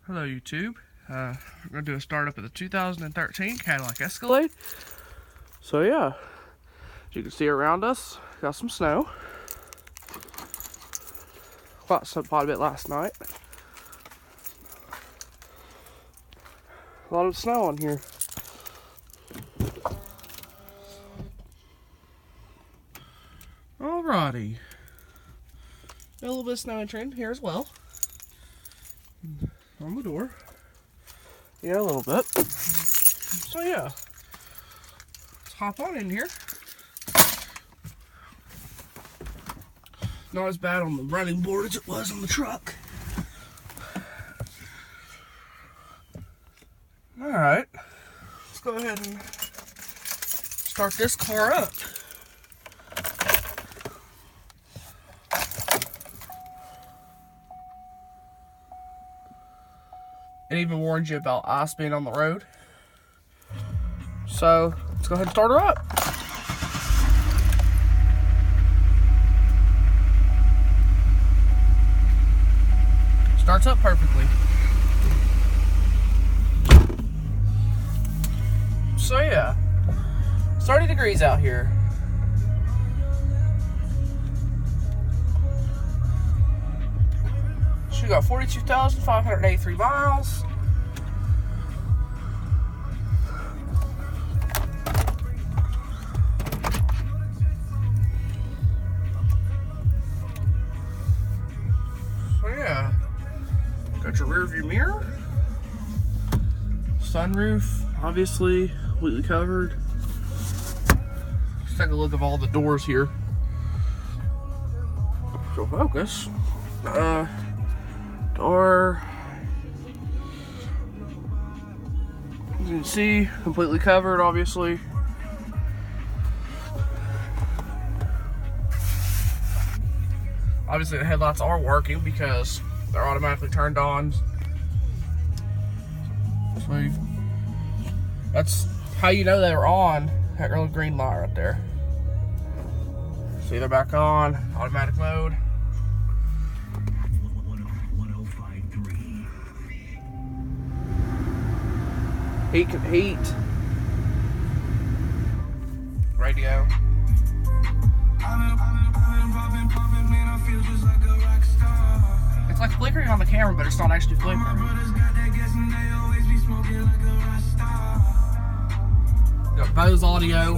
Hello YouTube. We're going to do a startup of the 2013 Cadillac Escalade. So yeah, as you can see around us, got some snow. Quite a bit last night. A lot of snow on here. Alrighty. Got a little bit of snow entering here as well. On the door. Yeah, a little bit. So yeah, let's hop on in here. Not as bad on the running board as it was on the truck. Alright, let's go ahead and start this car up. It even warns you about ice being on the road. So let's go ahead and start her up. Starts up perfectly. So yeah, 30 degrees out here. She got 42,583 miles. So yeah, got your rear view mirror, sunroof, obviously completely covered. Let's take a look of all the doors here. So focus. Door, as you can see, completely covered, obviously. Obviously the headlights are working because they're automatically turned on. So that's how you know they're on, that little green light right there. See, they're back on, automatic mode. Heat can heat. Radio. It's like flickering on the camera, but it's not actually flickering. Got Bose audio.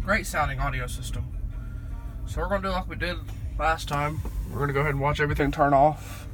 Great sounding audio system. So we're gonna do like we did last time. We're gonna go ahead and watch everything turn off.